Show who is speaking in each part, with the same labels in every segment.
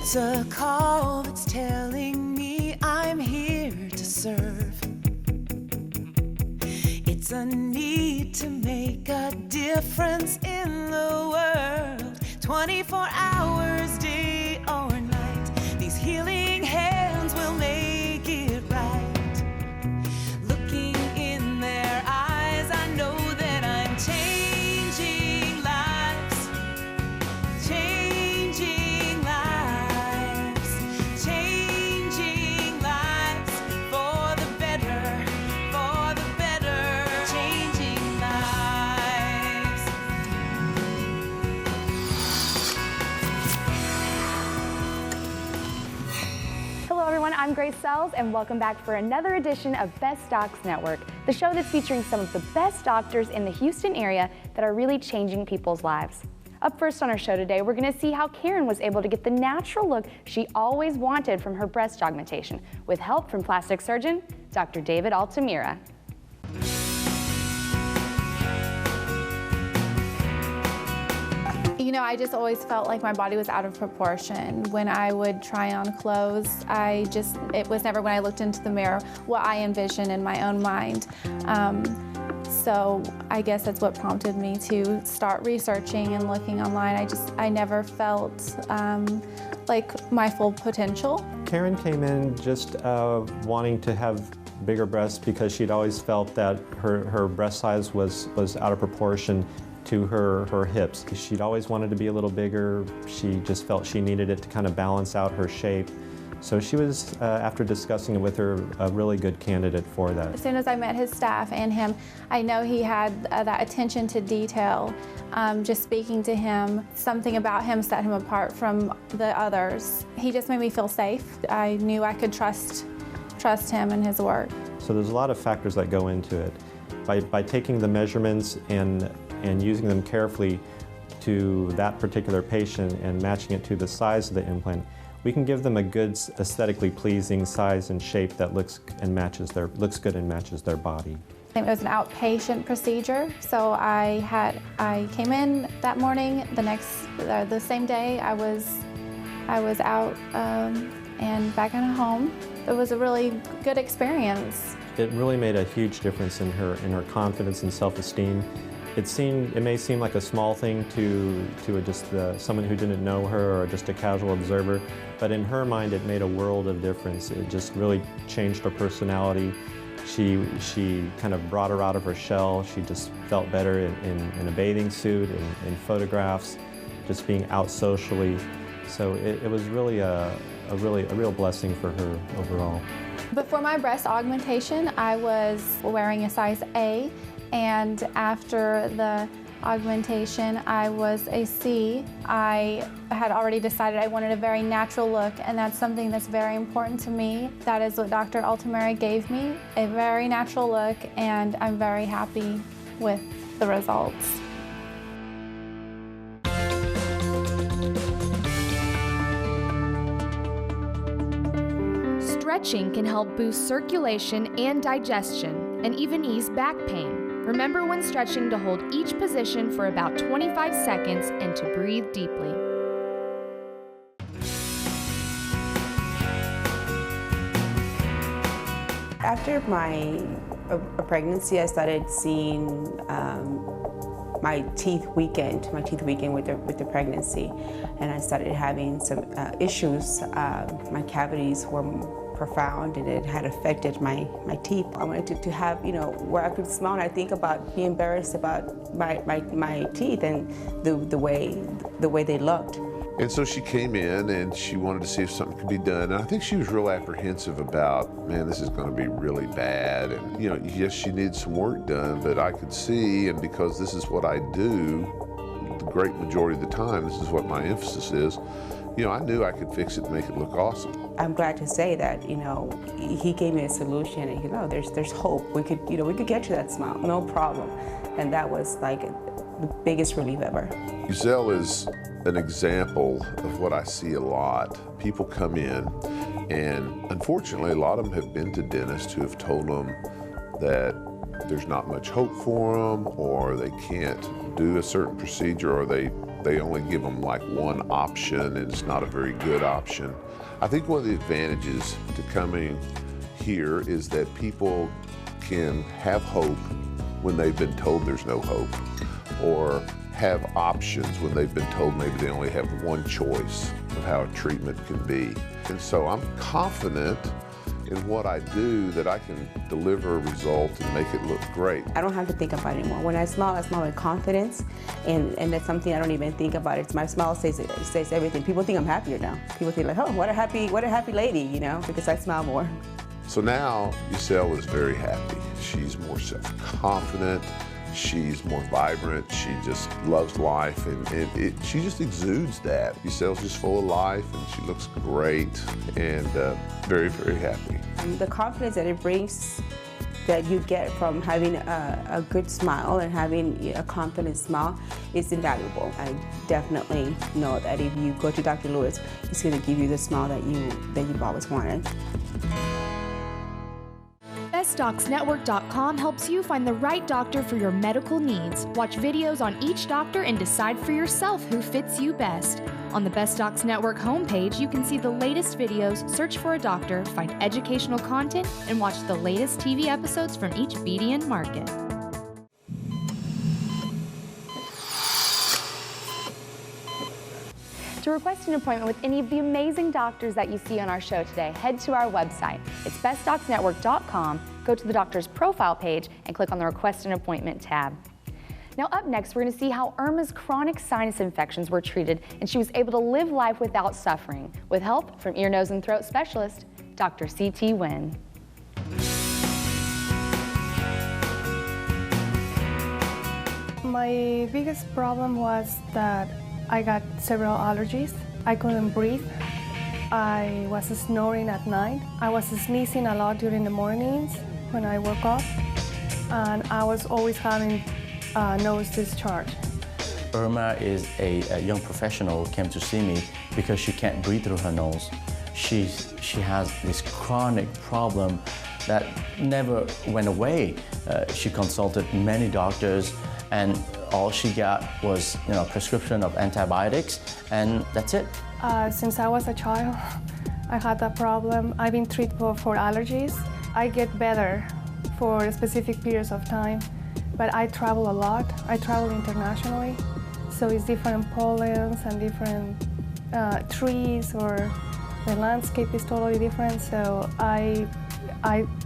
Speaker 1: It's a call that's telling me I'm here to serve. It's a need to make a difference in the world. 24 hours, day or night, these healing hands will make it right. Looking in their eyes, I know that I'm changing lives, changing lives, changing lives for the better, changing lives.
Speaker 2: Hello everyone, I'm Yicel, and welcome back for another edition of Best Docs Network, the show that's featuring some of the best doctors in the Houston area that are really changing people's lives. Up first on our show today, we're going to see how Karen was able to get the natural look she always wanted from her breast augmentation, with help from plastic surgeon Dr. David Altamira.
Speaker 3: You know, I just always felt like my body was out of proportion. When I would try on clothes, it was never when I looked into the mirror what I envisioned in my own mind. So I guess that's what prompted me to start researching and looking online. I never felt like my full potential.
Speaker 4: Karen came in just wanting to have bigger breasts because she'd always felt that her breast size was out of proportion to her hips. She'd always wanted to be a little bigger. She just felt she needed it to kind of balance out her shape. So she was, after discussing it with her, a really good candidate for that.
Speaker 3: As soon as I met his staff and him, I know he had that attention to detail. Just speaking to him, something about him set him apart from the others. He just made me feel safe. I knew I could trust him and his work.
Speaker 4: So there's a lot of factors that go into it. By taking the measurements and using them carefully to that particular patient and matching it to the size of the implant, we can give them a good, aesthetically pleasing size and shape that looks good and matches their body.
Speaker 3: It was an outpatient procedure, so I came in that morning. The same day I was out and back in home. It was a really good experience.
Speaker 4: It really made a huge difference in her confidence and self-esteem. It may seem like a small thing to just someone who didn't know her or just a casual observer, but in her mind it made a world of difference. It just really changed her personality. She kind of brought her out of her shell. She just felt better in a bathing suit, in photographs, just being out socially. So it was really a real blessing for her overall.
Speaker 3: Before my breast augmentation, I was wearing a size A. And after the augmentation, I was a C. I had already decided I wanted a very natural look, and that's something that's very important to me. That is what Dr. Altamira gave me, a very natural look, and I'm very happy with the results.
Speaker 5: Stretching can help boost circulation and digestion, and even ease back pain. Remember when stretching to hold each position for about 25 seconds and to breathe deeply.
Speaker 6: After my pregnancy, I started seeing my teeth weakened with the pregnancy, and I started having some issues. My cavities were profound, and it had affected my teeth. I wanted to have, where I could smile, and I think about being embarrassed about my teeth and the way they looked.
Speaker 7: And so she came in and she wanted to see if something could be done. And I think she was real apprehensive about, man, this is going to be really bad. And, yes, she needs some work done, but I could see, and because this is what I do, the great majority of the time, this is what my emphasis is, I knew I could fix it and make it look awesome.
Speaker 6: I'm glad to say that, he gave me a solution, and there's hope. We could get you that smile, no problem. And that was like the biggest relief ever.
Speaker 7: Yicel is an example of what I see a lot. People come in, and unfortunately, a lot of them have been to dentists who have told them that there's not much hope for them, or they can't do a certain procedure, or they they only give them like one option, and it's not a very good option. I think one of the advantages to coming here is that people can have hope when they've been told there's no hope, or have options when they've been told maybe they only have one choice of how a treatment can be. And so I'm confident in what I do that I can deliver a result and make it look great.
Speaker 6: I don't have to think about it anymore. When I smile with confidence, and that's something I don't even think about. It's my smile says everything. People think I'm happier now. People think like, oh, what a happy lady, you know, because I smile more.
Speaker 7: So now Yicel is very happy. She's more self-confident. She's more vibrant. She just loves life, and she just exudes that. Yicel's just full of life, and she looks great, and very, very happy.
Speaker 6: The confidence that it brings, that you get from having a good smile and having a confident smile, is invaluable. I definitely know that if you go to Dr. Lewis, he's going to give you the smile that you've always wanted.
Speaker 5: BestDocsNetwork.com helps you find the right doctor for your medical needs. Watch videos on each doctor and decide for yourself who fits you best. On the Best Docs Network homepage, you can see the latest videos, search for a doctor, find educational content, and watch the latest TV episodes from each BDN market.
Speaker 2: To request an appointment with any of the amazing doctors that you see on our show today, head to our website. It's bestdocsnetwork.com, go to the doctor's profile page, and click on the Request an Appointment tab. Now up next, we're going to see how Irma's chronic sinus infections were treated, and she was able to live life without suffering, with help from ear, nose, and throat specialist, Dr. C.T. Nguyen.
Speaker 8: My biggest problem was that I got several allergies. I couldn't breathe. I was snoring at night. I was sneezing a lot during the mornings when I woke up. And I was always having nose discharge.
Speaker 9: Irma is a young professional who came to see me because she can't breathe through her nose. She has this chronic problem that never went away. She consulted many doctors, and all she got was, a prescription of antibiotics, and that's it.
Speaker 8: Since I was a child, I had that problem. I've been treated for allergies. I get better for specific periods of time, but I travel a lot. I travel internationally, so it's different pollens and different trees, or the landscape is totally different, so I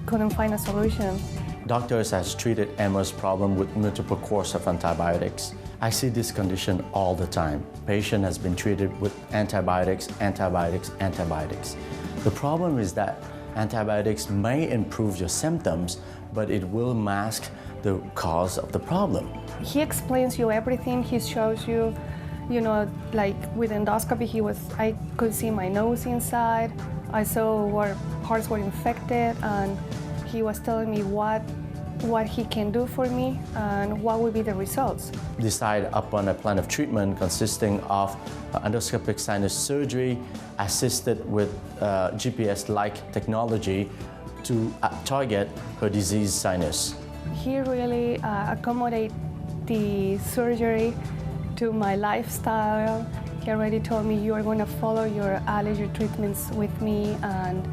Speaker 8: couldn't find a solution.
Speaker 9: Doctors has treated Emma's problem with multiple course of antibiotics. I see this condition all the time. Patient has been treated with antibiotics, antibiotics, antibiotics. The problem is that antibiotics may improve your symptoms, but it will mask the cause of the problem.
Speaker 8: He explains you everything. He shows you, like with endoscopy, I could see my nose inside. I saw where parts were infected, and he was telling me what he can do for me and what would be the results.
Speaker 9: Decide upon a plan of treatment consisting of endoscopic sinus surgery assisted with GPS-like technology to target her diseased sinus.
Speaker 8: He really accommodated the surgery to my lifestyle. He already told me, you are going to follow your allergy treatments with me, and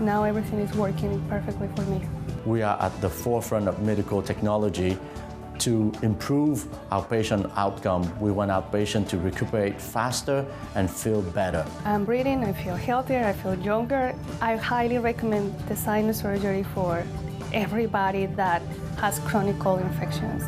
Speaker 8: now everything is working perfectly for me.
Speaker 9: We are at the forefront of medical technology to improve our patient outcome. We want our patient to recuperate faster and feel better.
Speaker 8: I'm breathing, I feel healthier, I feel younger. I highly recommend the sinus surgery for everybody that has chronic cold infections.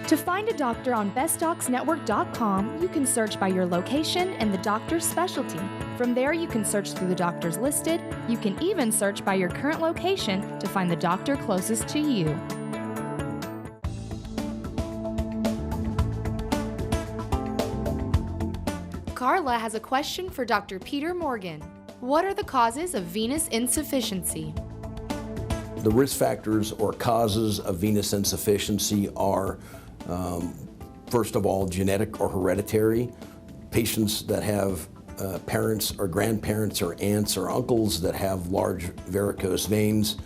Speaker 5: To find a doctor on BestDocsNetwork.com, you can search by your location and the doctor's specialty. From there, you can search through the doctors listed. You can even search by your current location to find the doctor closest to you. Carla has a question for Dr. Peter Morgan. What are the causes of venous insufficiency?
Speaker 10: The risk factors or causes of venous insufficiency are, first of all, genetic or hereditary. Patients that have parents or grandparents or aunts or uncles that have large varicose veins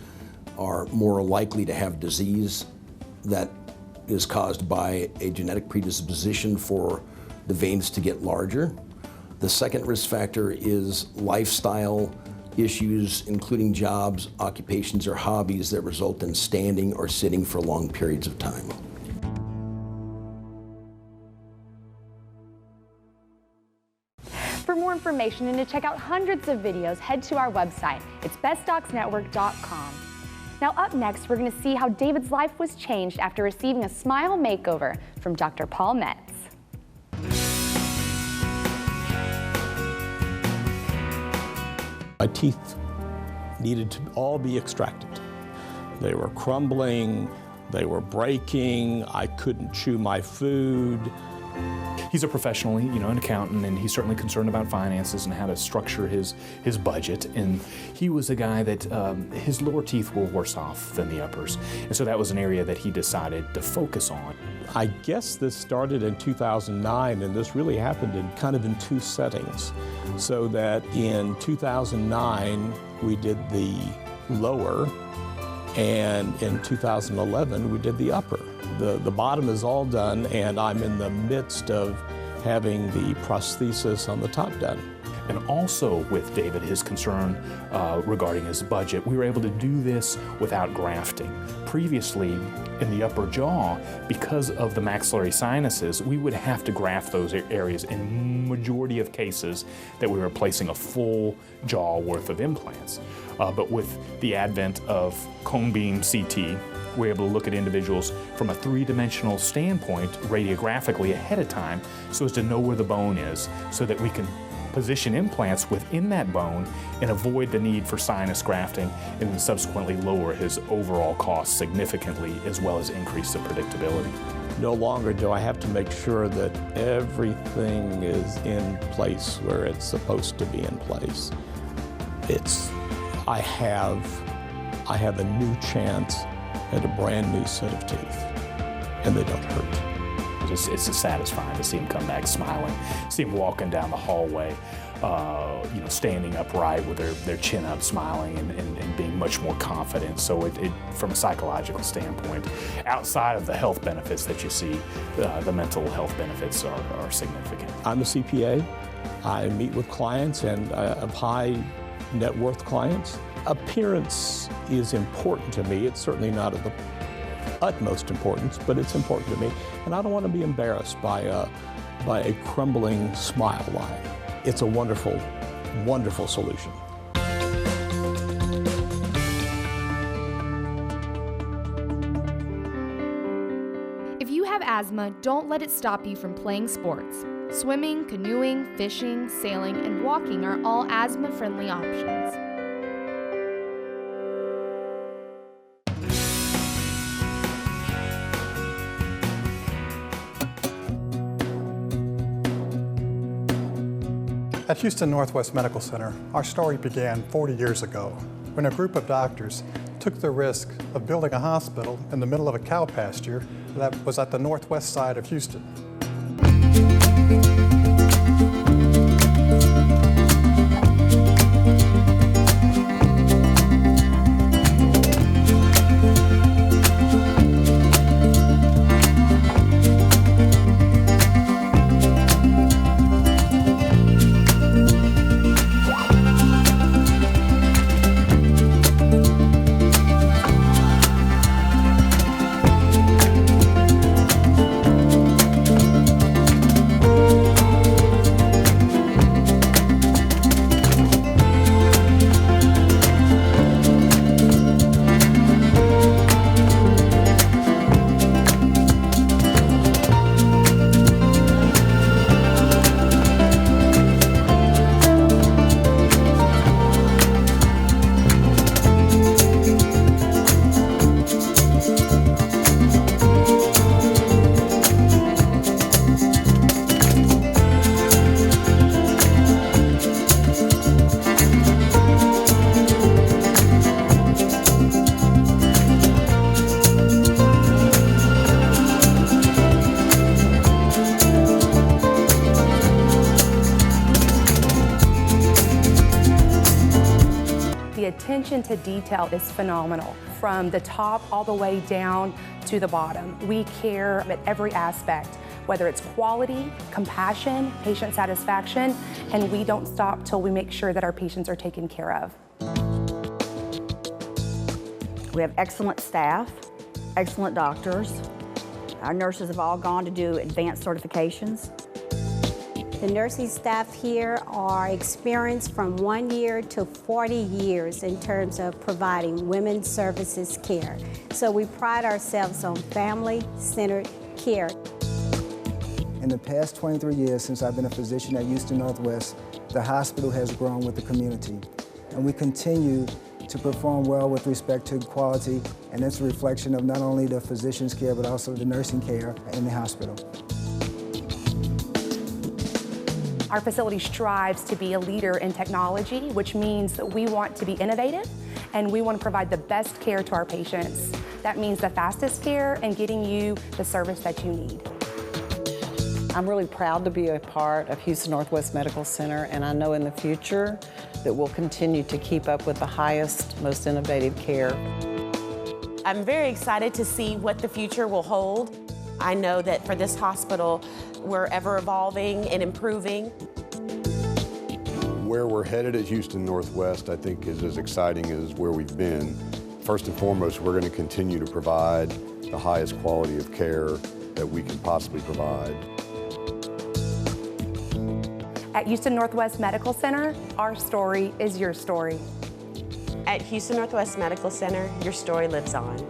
Speaker 10: are more likely to have disease that is caused by a genetic predisposition for the veins to get larger. The second risk factor is lifestyle issues, including jobs, occupations, or hobbies that result in standing or sitting for long periods of time.
Speaker 2: For more information and to check out hundreds of videos, head to our website. It's bestdocsnetwork.com. Now up next, we're going to see how David's life was changed after receiving a smile makeover from Dr. Paul Metz.
Speaker 11: My teeth needed to all be extracted. They were crumbling, they were breaking, I couldn't chew my food.
Speaker 12: He's a professional, an accountant, and he's certainly concerned about finances and how to structure his budget. And he was a guy that his lower teeth were worse off than the uppers. And so that was an area that he decided to focus on.
Speaker 11: I guess this started in 2009, and this really happened in two settings. So that in 2009, we did the lower, and in 2011, we did the upper. The bottom is all done, and I'm in the midst of having the prosthesis on the top done.
Speaker 12: And also with David, his concern regarding his budget, we were able to do this without grafting. Previously, in the upper jaw, because of the maxillary sinuses, we would have to graft those areas. In majority of cases that we were placing a full jaw worth of implants. But with the advent of cone beam CT, we're able to look at individuals from a three-dimensional standpoint radiographically ahead of time so as to know where the bone is so that we can position implants within that bone and avoid the need for sinus grafting and then subsequently lower his overall costs significantly as well as increase the predictability.
Speaker 11: No longer do I have to make sure that everything is in place where it's supposed to be in place. I have a new chance at a brand new set of teeth, and they don't hurt.
Speaker 12: It's satisfying to see him come back smiling, see him walking down the hallway, standing upright with their chin up, smiling and being much more confident. So from a psychological standpoint, outside of the health benefits that you see, the mental health benefits are significant.
Speaker 11: I'm a CPA. I meet with clients and of high net worth clients. Appearance is important to me. It's certainly not of the utmost importance, but it's important to me. And I don't want to be embarrassed by a crumbling smile line. It's a wonderful, wonderful solution.
Speaker 5: If you have asthma, don't let it stop you from playing sports. Swimming, canoeing, fishing, sailing, and walking are all asthma-friendly options.
Speaker 13: At Houston Northwest Medical Center, our story began 40 years ago when a group of doctors took the risk of building a hospital in the middle of a cow pasture that was at the northwest side of Houston.
Speaker 2: the attention to detail is phenomenal. From the top all the way down to the bottom. We care at every aspect, whether it's quality, compassion, patient satisfaction, and we don't stop till we make sure that our patients are taken care of.
Speaker 14: We have excellent staff, excellent doctors. Our nurses have all gone to do advanced certifications.
Speaker 15: The nursing staff here are experienced from 1 year to 40 years in terms of providing women's services care. So we pride ourselves on family-centered care.
Speaker 16: In the past 23 years since I've been a physician at Houston Northwest, the hospital has grown with the community. And we continue to perform well with respect to quality, and it's a reflection of not only the physician's care, but also the nursing care in the hospital.
Speaker 2: Our facility strives to be a leader in technology, which means that we want to be innovative and we want to provide the best care to our patients. That means the fastest care and getting you the service that you need.
Speaker 17: I'm really proud to be a part of Houston Northwest Medical Center, and I know in the future that we'll continue to keep up with the highest, most innovative care.
Speaker 18: I'm very excited to see what the future will hold. I know that for this hospital, we're ever evolving and improving.
Speaker 19: Where we're headed at Houston Northwest, I think, is as exciting as where we've been. First and foremost, we're going to continue to provide the highest quality of care that we can possibly provide.
Speaker 2: At Houston Northwest Medical Center, our story is your story.
Speaker 18: At Houston Northwest Medical Center, your story lives on.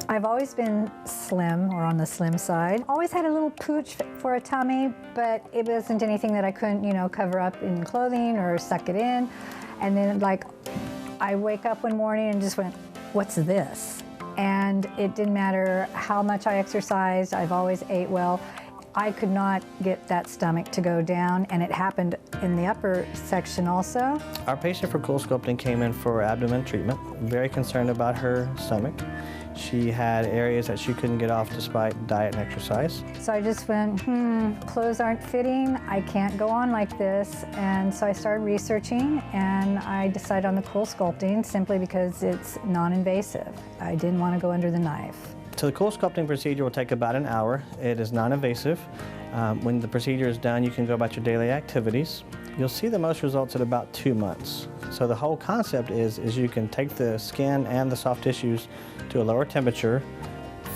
Speaker 20: I've always been slim, or on the slim side. Always had a little pooch for a tummy, but it wasn't anything that I couldn't, cover up in clothing or suck it in. And then, I wake up one morning and just went, what's this? And it didn't matter how much I exercised, I've always ate well. I could not get that stomach to go down, and it happened in the upper section also.
Speaker 9: Our patient for Cool Sculpting came in for abdomen treatment, very concerned about her stomach. She had areas that she couldn't get off despite diet and exercise.
Speaker 20: So I just went, clothes aren't fitting, I can't go on like this. And so I started researching, and I decided on the Cool Sculpting simply because it's non-invasive. I didn't want to go under the knife.
Speaker 9: So the Cool Sculpting procedure will take about an hour. It is non-invasive. When the procedure is done, you can go about your daily activities. You'll see the most results at about 2 months. So the whole concept is you can take the skin and the soft tissues to a lower temperature,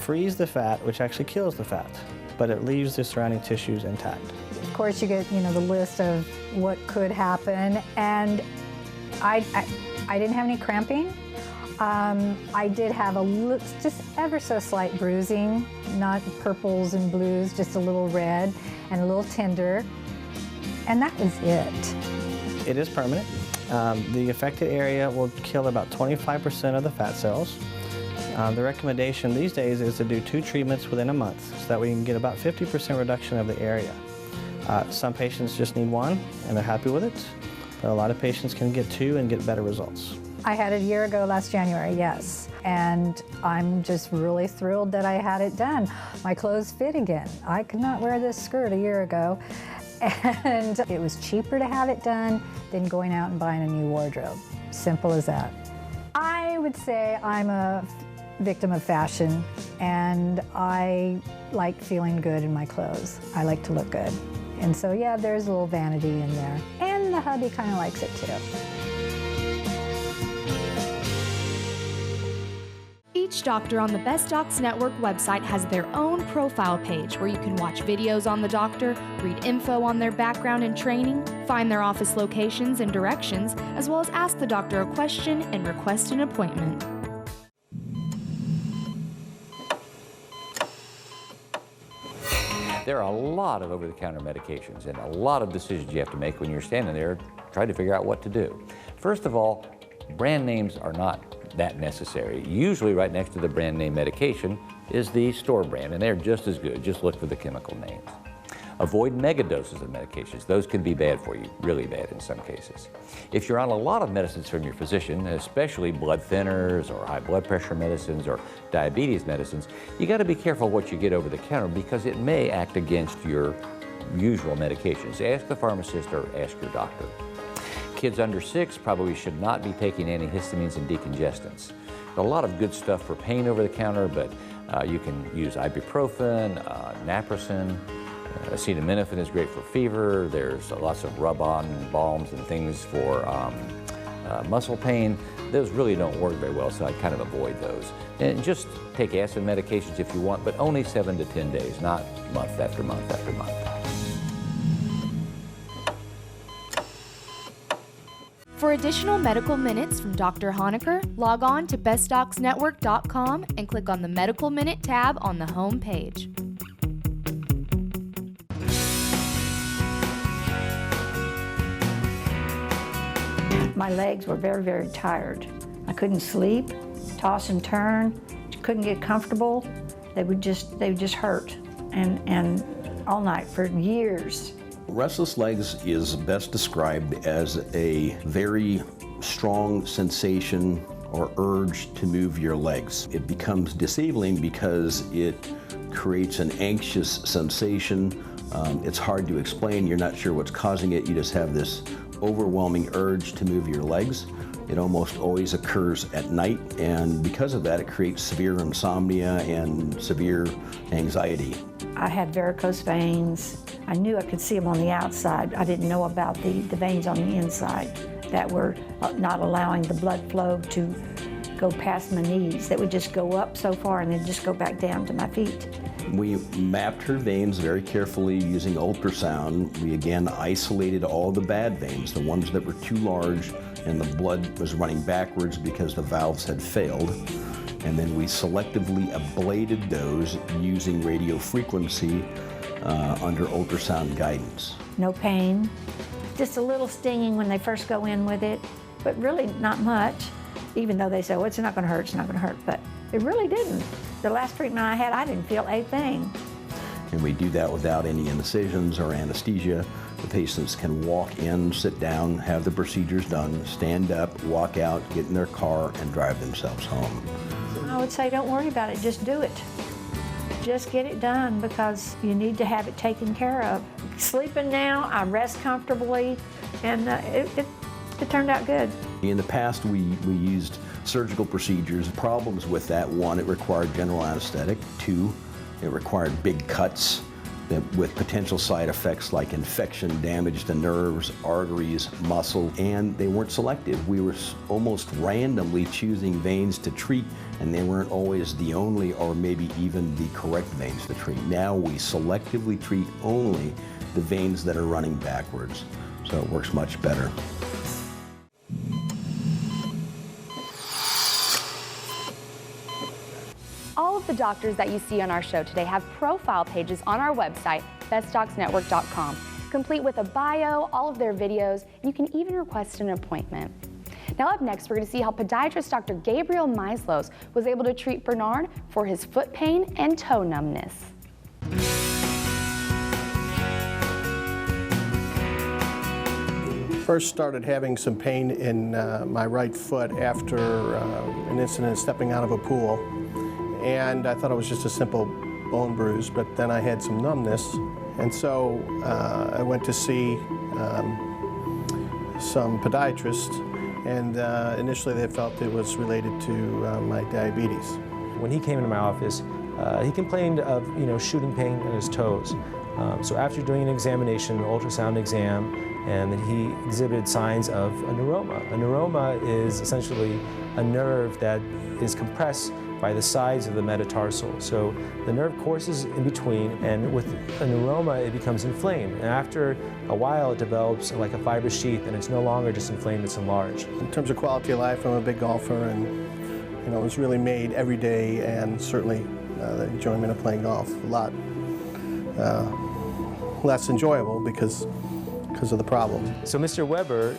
Speaker 9: freeze the fat, which actually kills the fat, but it leaves the surrounding tissues intact.
Speaker 20: Of course, you get the list of what could happen, and I didn't have any cramping. I did have just ever so slight bruising, not purples and blues, just a little red and a little tender, and that was it.
Speaker 9: It is permanent. The affected area will kill about 25% of the fat cells. The recommendation these days is to do 2 treatments within a month so that we can get about 50% reduction of the area. Some patients just need 1 and they're happy with it, but a lot of patients can get 2 and get better results.
Speaker 20: I had it a year ago last January, yes, and I'm just really thrilled that I had it done. My clothes fit again. I could not wear this skirt a year ago, and it was cheaper to have it done than going out and buying a new wardrobe. Simple as that. I would say I'm a victim of fashion, and I like feeling good in my clothes. I like to look good. And so, yeah, there's a little vanity in there. And the hubby kind of likes it too.
Speaker 5: Each doctor on the Best Docs Network website has their own profile page where you can watch videos on the doctor, read info on their background and training, find their office locations and directions, as well as ask the doctor a question and request an appointment.
Speaker 21: There are a lot of over-the-counter medications and a lot of decisions you have to make when you're standing there trying to figure out what to do. First of all, brand names are not that necessary. Usually right next to the brand name medication is the store brand, and they're just as good. Just look for the chemical names. Avoid mega doses of medications. Those can be bad for you, really bad in some cases. If you're on a lot of medicines from your physician, especially blood thinners or high blood pressure medicines or diabetes medicines, you got to be careful what you get over the counter because it may act against your usual medications. Ask the pharmacist or ask your doctor. Kids under 6 probably should not be taking antihistamines and decongestants. A lot of good stuff for pain over the counter, but you can use ibuprofen, naproxen, acetaminophen is great for fever. There's lots of rub-on balms and things for muscle pain. Those really don't work very well, so I kind of avoid those. And just take acid medications if you want, but only 7 to 10 days, not month after month after month.
Speaker 5: For additional medical minutes from Dr. Honecker, log on to bestdocsnetwork.com and click on the Medical Minute tab on the home page.
Speaker 1: My legs were very, very tired. I couldn't sleep, toss and turn, couldn't get comfortable. They would just hurt, and all night for years.
Speaker 10: Restless legs is best described as a very strong sensation or urge to move your legs. It becomes disabling because it creates an anxious sensation. It's hard to explain. You're not sure what's causing it. You just have this overwhelming urge to move your legs. It almost always occurs at night, and because of that, it creates severe insomnia and severe anxiety.
Speaker 1: I had varicose veins. I knew I could see them on the outside. I didn't know about the veins on the inside that were not allowing the blood flow to go past my knees. That would just go up so far and then just go back down to my feet.
Speaker 10: We mapped her veins very carefully using ultrasound. We again isolated all the bad veins, the ones that were too large and the blood was running backwards because the valves had failed. And then we selectively ablated those using radiofrequency under ultrasound guidance.
Speaker 1: No pain, just a little stinging when they first go in with it, but really not much, even though they say, well, it's not gonna hurt, it's not gonna hurt, but it really didn't. The last treatment I had, I didn't feel a thing.
Speaker 10: And we do that without any incisions or anesthesia. The patients can walk in, sit down, have the procedures done, stand up, walk out, get in their car, and drive themselves home.
Speaker 1: I would say don't worry about it, just do it. Just get it done because you need to have it taken care of. Sleeping now, I rest comfortably, and it turned out good.
Speaker 10: In the past, we used surgical procedures. Problems with that: 1, it required general anesthetic. 2, it required big cuts with potential side effects like infection, damage to nerves, arteries, muscle, and they weren't selective. We were almost randomly choosing veins to treat, and they weren't always the only or maybe even the correct veins to treat. Now we selectively treat only the veins that are running backwards, so it works much better.
Speaker 2: All of the doctors that you see on our show today have profile pages on our website, bestdocsnetwork.com, complete with a bio, all of their videos, and you can even request an appointment. Now up next, we're going to see how podiatrist Dr. Gabriel Maislos was able to treat Bernard for his foot pain and toe numbness.
Speaker 22: First started having some pain in my right foot after an incident stepping out of a pool. And I thought it was just a simple bone bruise, but then I had some numbness. And so I went to see some podiatrists, and initially they felt it was related to my diabetes.
Speaker 23: When he came into my office, he complained of shooting pain in his toes. So after doing an examination, an ultrasound exam, and then he exhibited signs of a neuroma. A neuroma is essentially a nerve that is compressed by the sides of the metatarsal. So the nerve courses in between, and with a neuroma, it becomes inflamed. And after a while, it develops like a fibrous sheath, and it's no longer just inflamed, it's enlarged.
Speaker 22: In terms of quality of life, I'm a big golfer, and it was really made every day, and certainly the enjoyment of playing golf a lot less enjoyable because of the problem.
Speaker 23: So Mr. Weber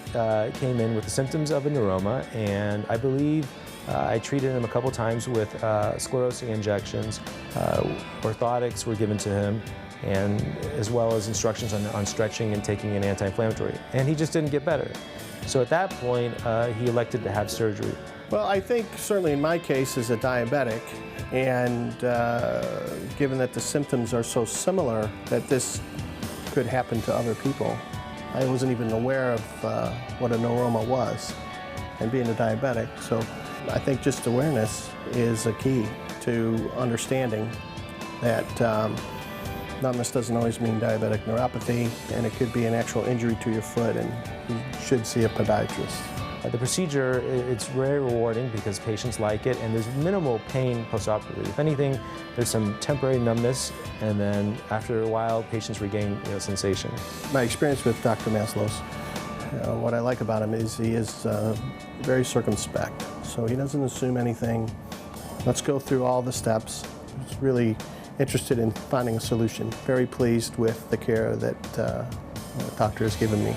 Speaker 23: came in with the symptoms of a neuroma, and I believe I treated him a couple times with sclerosing injections. Orthotics were given to him, and as well as instructions on stretching and taking an anti-inflammatory. And he just didn't get better. So at that point, he elected to have surgery.
Speaker 22: Well, I think certainly in my case as a diabetic, and given that the symptoms are so similar, that this could happen to other people. I wasn't even aware of what a neuroma was, and being a diabetic. So I think just awareness is a key to understanding that numbness doesn't always mean diabetic neuropathy, and it could be an actual injury to your foot, and you should see a podiatrist.
Speaker 23: The procedure, it's very rewarding because patients like it, and there's minimal pain postoperatively. If anything, there's some temporary numbness, and then after a while, patients regain sensation.
Speaker 22: My experience with Dr. Maislos, what I like about him is he is very circumspect. So he doesn't assume anything. Let's go through all the steps. He's really interested in finding a solution. Very pleased with the care that the doctor has given me.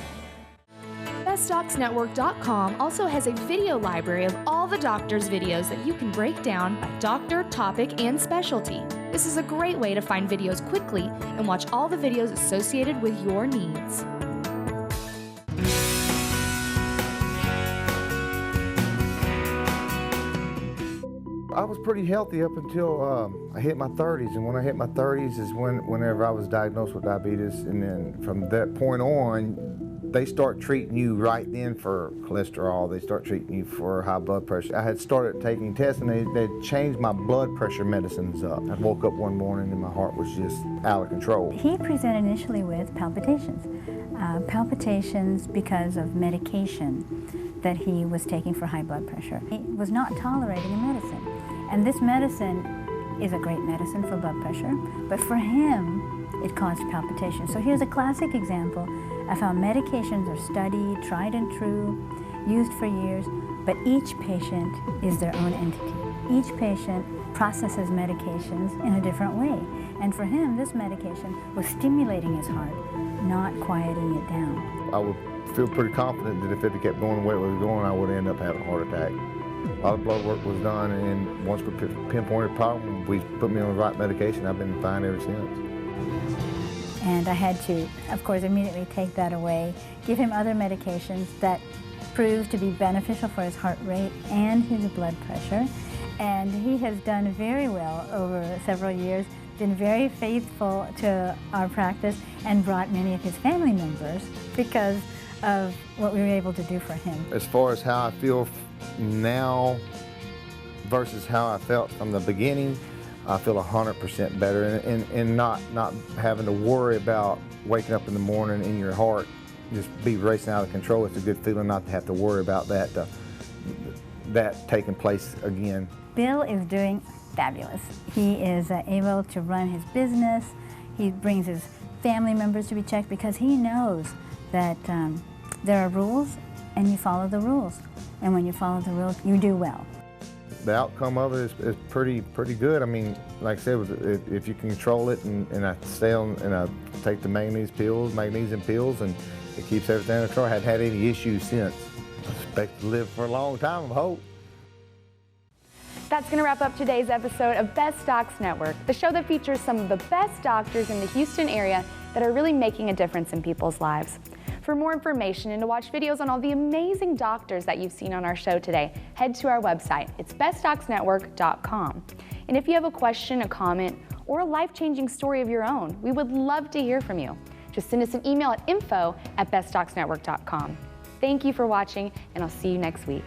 Speaker 5: BestDocsNetwork.com also has a video library of all the doctors' videos that you can break down by doctor, topic, and specialty. This is a great way to find videos quickly and watch all the videos associated with your needs.
Speaker 3: I was pretty healthy up until I hit my 30s, and when I hit my 30s is whenever I was diagnosed with diabetes, and then from that point on, they start treating you right then for cholesterol. They start treating you for high blood pressure. I had started taking tests, and they changed my blood pressure medicines up. I woke up one morning and my heart was just out of control.
Speaker 4: He presented initially with palpitations. Palpitations because of medication that he was taking for high blood pressure. He was not tolerating a medicine. And this medicine is a great medicine for blood pressure, but for him, it caused palpitations. So here's a classic example of how medications are studied, tried and true, used for years, but each patient is their own entity. Each patient processes medications in a different way. And for him, this medication was stimulating his heart, not quieting it down.
Speaker 3: I would feel pretty confident that if it kept going the way it was going, I would end up having a heart attack. A lot of blood work was done, and once we pinpointed the problem, we put me on the right medication. I've been fine ever since.
Speaker 4: And I had to, of course, immediately take that away, give him other medications that proved to be beneficial for his heart rate and his blood pressure. And he has done very well over several years, been very faithful to our practice, and brought many of his family members because of what we were able to do for him.
Speaker 3: As far as how I feel now versus how I felt from the beginning, I feel 100% better, and not having to worry about waking up in the morning and your heart just be racing out of control. It's a good feeling not to have to worry about that taking place again.
Speaker 4: Bill is doing fabulous. He is able to run his business. He brings his family members to be checked because he knows that there are rules and you follow the rules. And when you follow the rules, you do well.
Speaker 3: The outcome of it is pretty good. I mean, like I said, if you can control it, and I stay on, and I take the magnesium pills, and it keeps everything under control. I haven't had any issues since. I expect to live for a long time, I hope.
Speaker 2: That's going to wrap up today's episode of Best Docs Network, the show that features some of the best doctors in the Houston area that are really making a difference in people's lives. For more information and to watch videos on all the amazing doctors that you've seen on our show today, head to our website. It's bestdocsnetwork.com. And if you have a question, a comment, or a life-changing story of your own, we would love to hear from you. Just send us an email at info@bestdocsnetwork.com. Thank you for watching, and I'll see you next week.